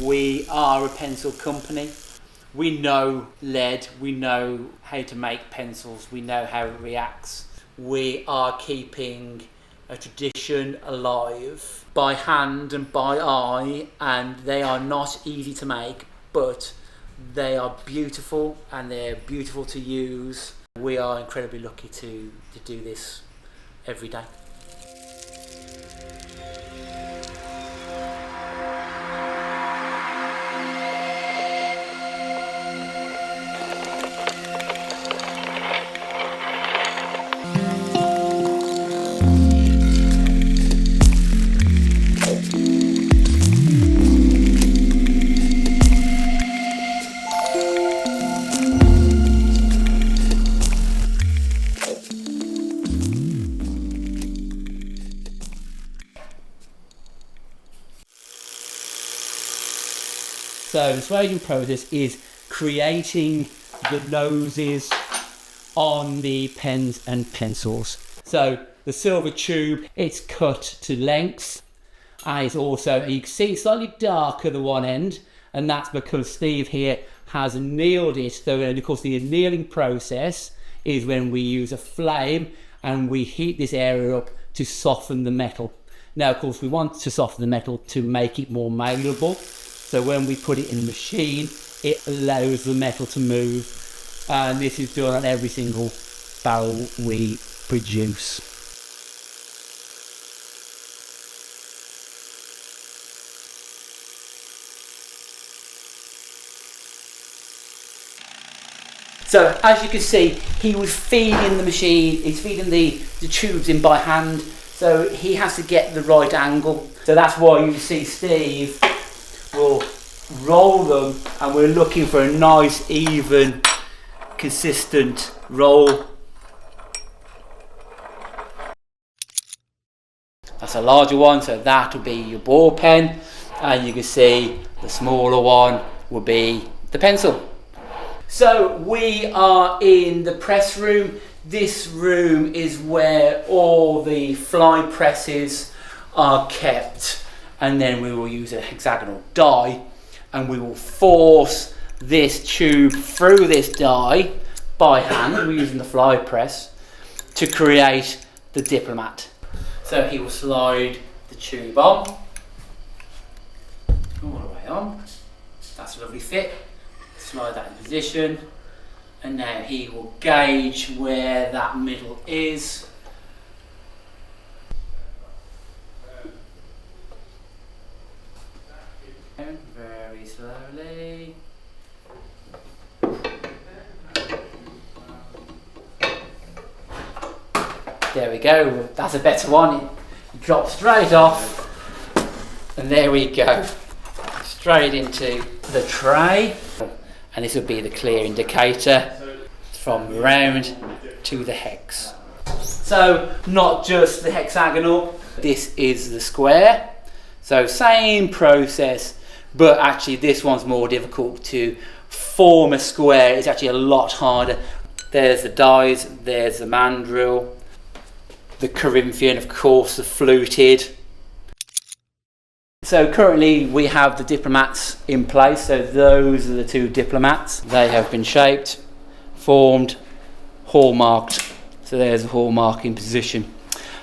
We are a pencil company. We know lead, we know how to make pencils, we know how it reacts. We are keeping a tradition alive by hand and by eye, and they are not easy to make, but they are beautiful and they're beautiful to use. We are incredibly lucky to do this every day. So the suading process is creating the noses on the pens and pencils. So the silver tube, it's cut to length, and it's also, you can see it's slightly darker the one end, and that's because Steve here has annealed it. So of course the annealing process is when we use a flame and we heat this area up to soften the metal. Now of course we want to soften the metal to make it more malleable. So when we put it in the machine, it allows the metal to move. And this is done on every single barrel we produce. So as you can see, he was feeding the machine, he's feeding the tubes in by hand. So he has to get the right angle. So that's why you see Steve will roll them, and we're looking for a nice, even, consistent roll. That's a larger one, so that will be your ball pen, and you can see the smaller one will be the pencil. So we are in the press room. This room is where all the fly presses are kept, and then we will use a hexagonal die and we will force this tube through this die by hand. We're using the fly press to create the diplomat. So he will slide the tube on, all the way on. That's a lovely fit. Slide that in position, and now he will gauge where that middle is. Very slowly. There we go, that's a better one. It drops straight off, and there we go. Straight into the tray, and this will be the clear indicator from round to the hex. So not just the hexagonal, this is the square. So same process, but actually this one's more difficult to form a square. It's actually a lot harder. There's the dies, there's the mandrel, the Corinthian, of course, the fluted. So currently we have the diplomats in place. So those are the two diplomats. They have been shaped, formed, hallmarked. So there's a hallmarking position.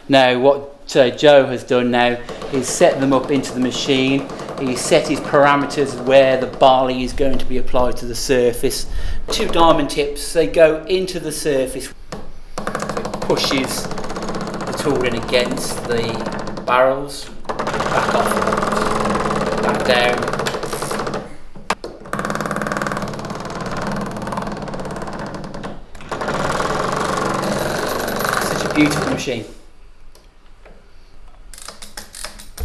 Now what Joe has done now is set them up into the machine. He's set his parameters where the barley is going to be applied to the surface. Two diamond tips, they go into the surface. It pushes the tool in against the barrels, back off, back down. Such a beautiful machine.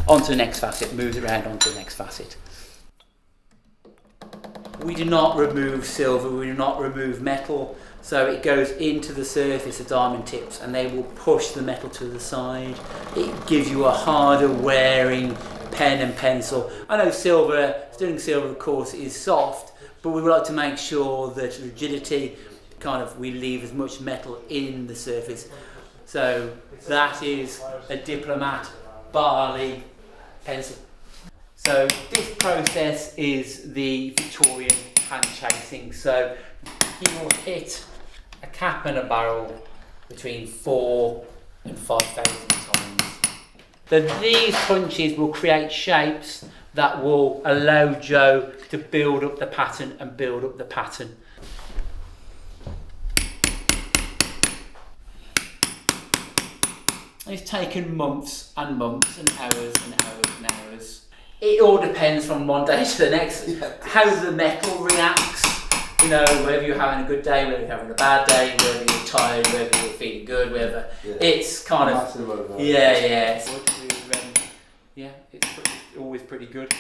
Onto the next facet, moves around onto the next facet. We do not remove silver, we do not remove metal, so it goes into the surface of diamond tips and they will push the metal to the side. It gives you a harder wearing pen and pencil. I know silver, sterling silver of course is soft, but we would like to make sure that rigidity, we leave as much metal in the surface. So that is a diplomat barley pencil. So this process is the Victorian hand chasing. So you will hit a cap and a barrel between 4,000 and 5,000 times. So these punches will create shapes that will allow Joe to build up the pattern and build up the pattern. It's taken months and months and hours and hours and hours. It all depends from one day to the next, how the metal reacts. You know, whether you're having a good day, whether you're having a bad day, whether you're tired, whether you're feeling good, whether. Yeah. It's kind of, yeah. Yeah, it's always pretty good.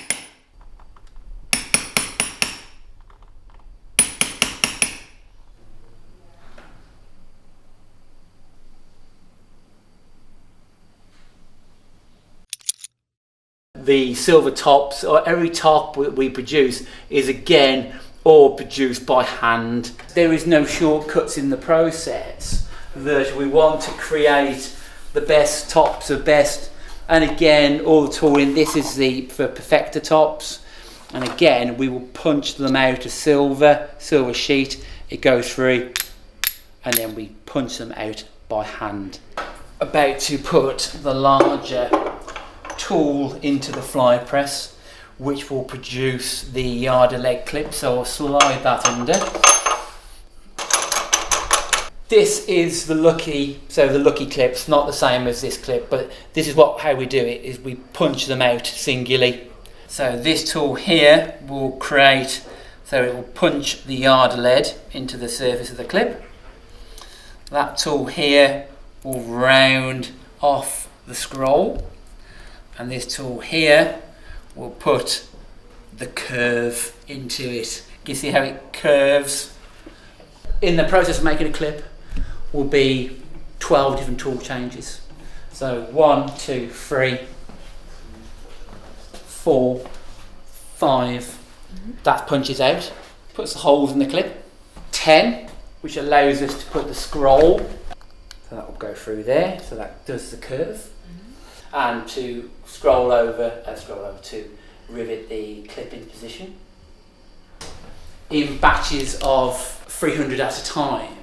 The silver tops, or every top we produce, is again all produced by hand. There is no shortcuts in the process. That we want to create the best tops of best, and again all the tooling. This is for perfector tops, and again we will punch them out of silver sheet. It goes through, and then we punch them out by hand. About to put the larger tool into the fly press, which will produce the yarder leg clip. So I'll slide that under. This is the lucky clips, not the same as this clip, but this is how we do it, is we punch them out singularly. So this tool here will create, so it will punch the yarder lead into the surface of the clip. That tool here will round off the scroll, and this tool here will put the curve into it. You see how it curves? In the process of making a clip will be 12 different tool changes. So 1, 2, 3, 4, 5. That punches out, puts the holes in the clip. 10, which allows us to put the scroll. So that will go through there. So that does the curve. And to scroll over to rivet the clip into position. In batches of 300 at a time.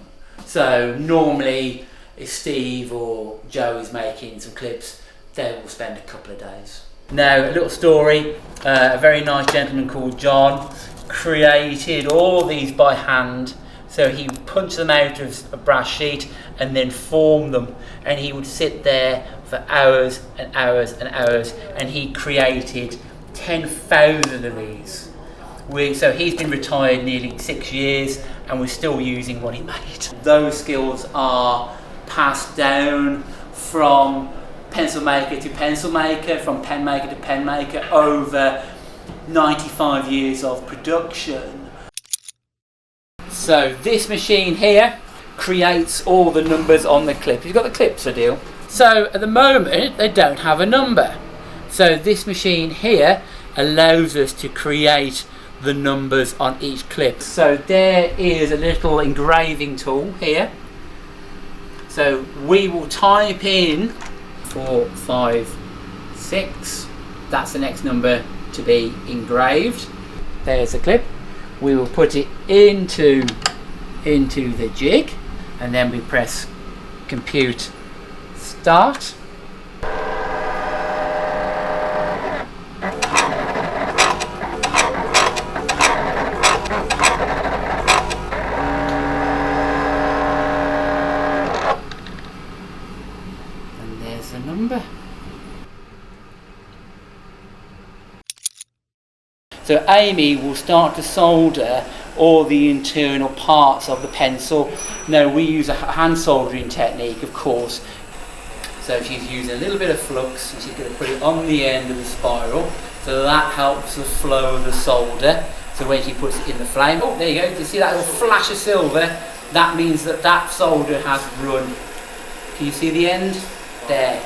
So normally if Steve or Joe is making some clips, they will spend a couple of days. Now, a little story. A very nice gentleman called John created all these by hand. So he would punch them out of a brass sheet and then form them, and he would sit there for hours and hours and hours, and he created 10,000 of these. So he's been retired nearly 6 years, and we're still using what he made. Those skills are passed down from pencil maker to pencil maker, from pen maker to pen maker, over 95 years of production. So this machine here creates all the numbers on the clip. You've got the clips, Adil. So at the moment they don't have a number. So this machine here allows us to create the numbers on each clip. So there is a little engraving tool here. So we will type in 4, 5, 6. That's the next number to be engraved. There's the clip. We will put it into the jig, and then we press compute start. And there's the number. So Amy will start to solder all the internal parts of the pencil. Now we use a hand soldering technique, of course. So she's using a little bit of flux, and she's going to put it on the end of the spiral. So that helps the flow of the solder. So when she puts it in the flame, oh, there you go. You see that little flash of silver? That means that solder has run. Can you see the end? There.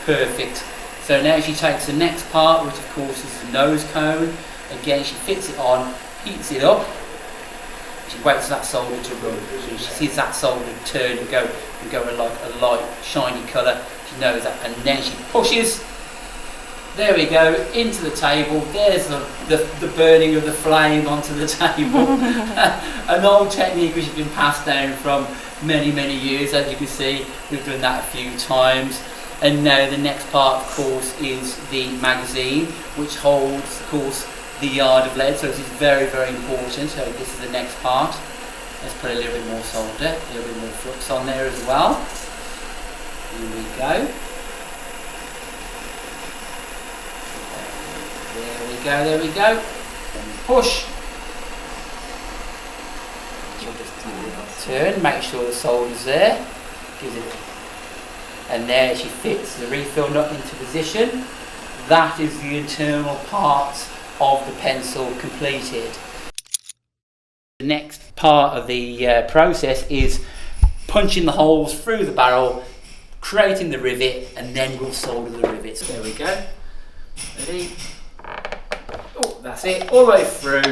Perfect. So now she takes the next part, which of course is the nose cone. Again, she fits it on, heats it up. She waits for that solder to run. So she sees that solder turn and go like a light, shiny colour. She knows that, and then she pushes, There we go, into the table. There's the burning of the flame onto the table. An old technique which has been passed down from many, many years. As you can see, we've done that a few times. And now the next part, of course, is the magazine, which holds, of course, the yard of lead. So this is very, very important. So this is the next part. Let's put a little bit more solder, a little bit more flux on there as well. Here we go. There we go. Then we push. We'll just do a turn, make sure the solder's there. Gives it, and there she fits the refill nut into position. That is the internal parts of the pencil completed. The next part of the process is punching the holes through the barrel, creating the rivet, and then we'll solder the rivets. There we go. Ready? Oh, that's it, all the way through.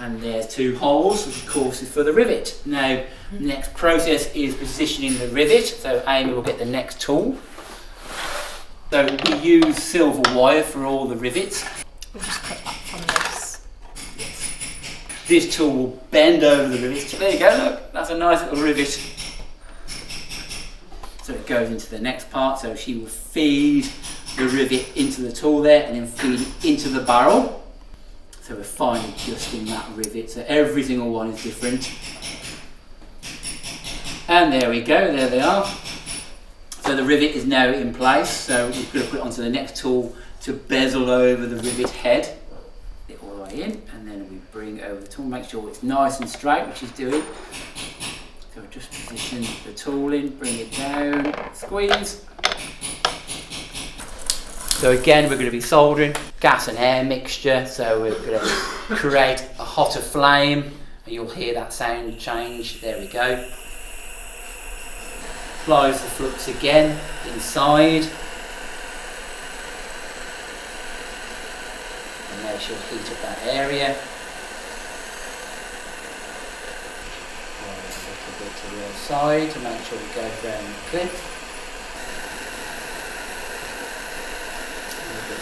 And there's 2 holes, which of course is for the rivet. Now, the next process is positioning the rivet. So Amy will get the next tool. So we use silver wire for all the rivets. We'll just cut up from this. Yes. This tool will bend over the rivets. There you go, look, that's a nice little rivet. So it goes into the next part, so she will feed the rivet into the tool there and then feed it into the barrel. So we're fine adjusting that rivet, so every single one is different. And there we go, there they are. So the rivet is now in place, so we're going to put it onto the next tool to bezel over the rivet head. Get it all the way in, and then we bring over the tool, make sure it's nice and straight, which it's doing. So just position the tool in, bring it down, squeeze. So again, we're going to be soldering gas and air mixture, so we're going to create a hotter flame, and you'll hear that sound change. There we go. Applies the flux again inside, and there she'll heat up that area. A little bit to the other side to make sure it goes down the clip.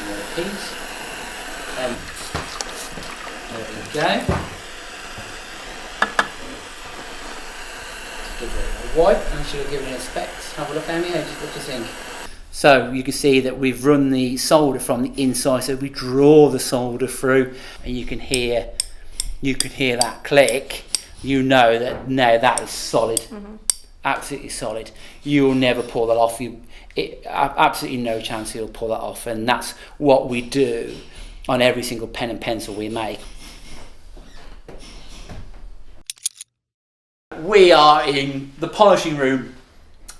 More heat. There we go. Give it a wipe and she'll give it a spec. Have a look, Amy. What do you think? So you can see that we've run the solder from the inside, so we draw the solder through, and you can hear that click. You know that now that is solid. Mm-hmm. Absolutely solid. You will never pull that off. Absolutely no chance you'll pull that off, and that's what we do on every single pen and pencil we make. We are in the polishing room.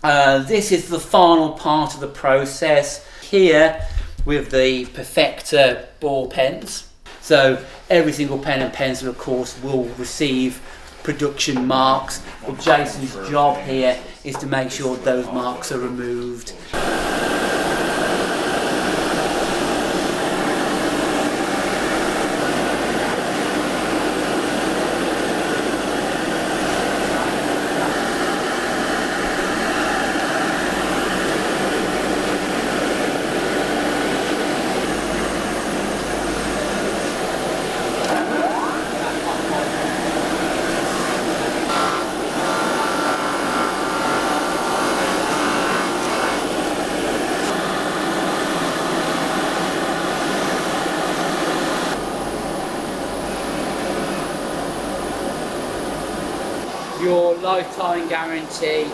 This is the final part of the process here with the Perfector ball pens. So every single pen and pencil, of course, will receive production marks. Well, Jason's job here is to make sure those marks are removed. Your lifetime guarantee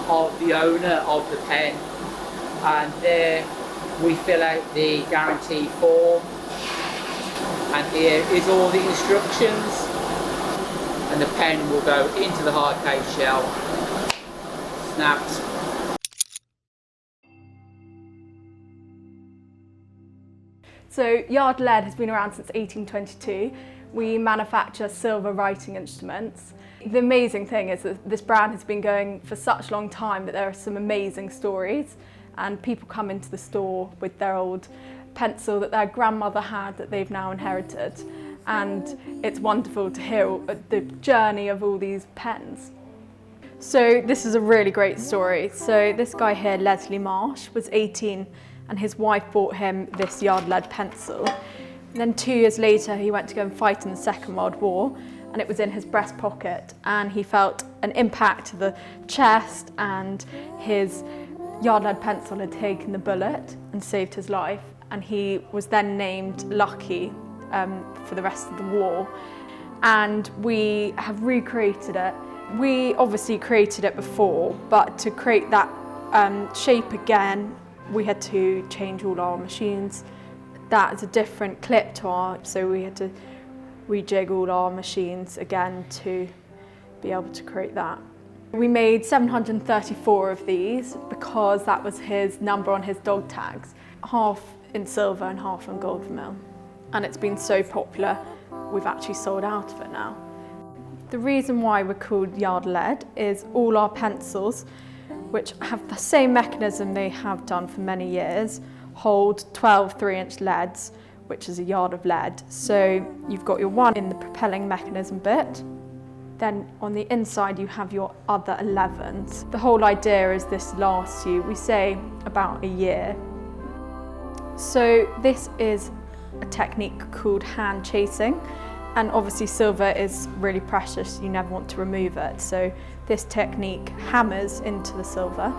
of the owner of the pen, and there we fill out the guarantee form, and here is all the instructions, and the pen will go into the hard case shell, snapped. So Yard Lead has been around since 1822. We manufacture silver writing instruments. The amazing thing is that this brand has been going for such a long time that there are some amazing stories, and people come into the store with their old pencil that their grandmother had that they've now inherited, and it's wonderful to hear the journey of all these pens. So this is a really great story. So this guy here, Leslie Marsh, was 18 and his wife bought him this yard lead pencil. And then 2 years later, he went to go and fight in the Second World War, and it was in his breast pocket, and he felt an impact to the chest, and his yard lead pencil had taken the bullet and saved his life, and he was then named lucky for the rest of the war. And we have recreated it. We obviously created it before, but to create that shape again, we had to change all our machines. That's a different clip to ours, so we had to rejig all our machines again to be able to create that. We made 734 of these because that was his number on his dog tags, half in silver and half in gold vermeil. And it's been so popular, we've actually sold out of it now. The reason why we're called yard lead is all our pencils, which have the same mechanism they have done for many years, hold 12 3-inch leads, which is a yard of lead. So you've got your one in the propelling mechanism bit, then on the inside you have your other 11s. The whole idea is this lasts you, we say, about a year. So this is a technique called hand chasing, and obviously silver is really precious, you never want to remove it. So this technique hammers into the silver,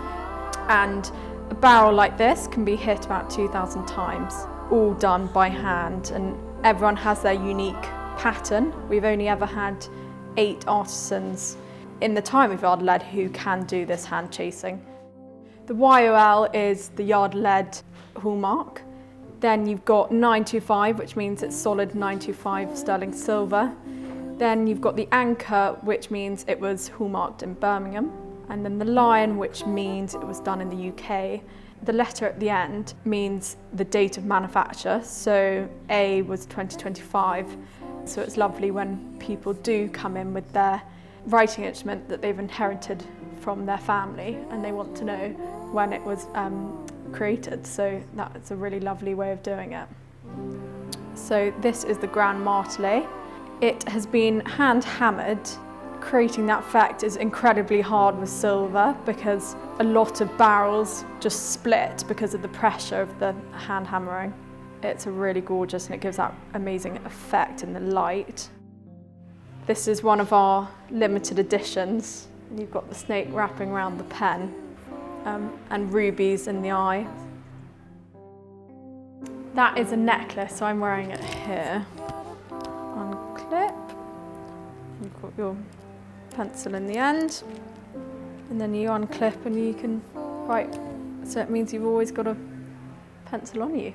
and a barrel like this can be hit about 2,000 times, all done by hand, and everyone has their unique pattern. We've only ever had 8 artisans in the time of yard lead who can do this hand chasing. The YOL is the yard lead hallmark. Then you've got 925, which means it's solid 925 sterling silver. Then you've got the anchor, which means it was hallmarked in Birmingham. And then the lion, which means it was done in the UK. The letter at the end means the date of manufacture. So A was 2025. So it's lovely when people do come in with their writing instrument that they've inherited from their family, and they want to know when it was created. So that's a really lovely way of doing it. So this is the Grand Martelet. It has been hand hammered. Creating that effect is incredibly hard with silver because a lot of barrels just split because of the pressure of the hand hammering. It's really gorgeous, and it gives that amazing effect in the light. This is one of our limited editions. You've got the snake wrapping around the pen and rubies in the eye. That is a necklace, so I'm wearing it here. Unclip. You've got your pencil in the end, and then you unclip and you can write. So it means you've always got a pencil on you.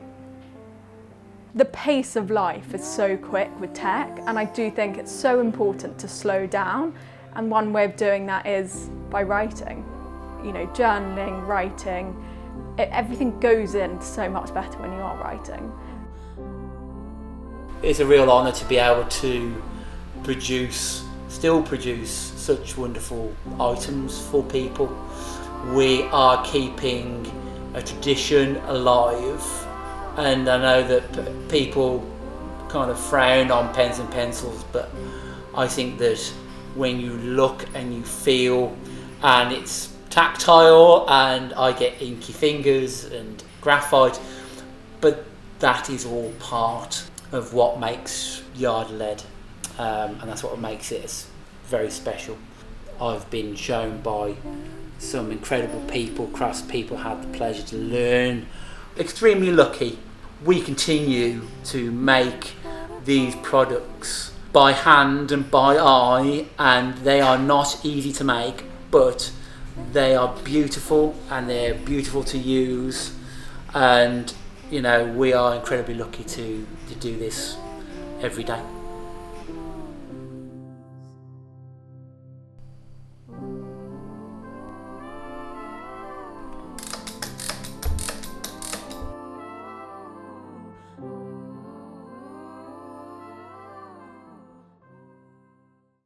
The pace of life is so quick with tech, and I do think it's so important to slow down, and one way of doing that is by writing. You know, journaling, writing, everything goes in so much better when you are writing. It's a real honour to be able to still produce such wonderful items for people. We are keeping a tradition alive, and I know that people kind of frown on pens and pencils, but I think that when you look and you feel, and it's tactile, and I get inky fingers and graphite, but that is all part of what makes yard lead, and that's what makes it very special. I've been shown by some incredible people, craftspeople, had the pleasure to learn. Extremely lucky. We continue to make these products by hand and by eye, and they are not easy to make, but they are beautiful, and they're beautiful to use, and you know, we are incredibly lucky to do this every day.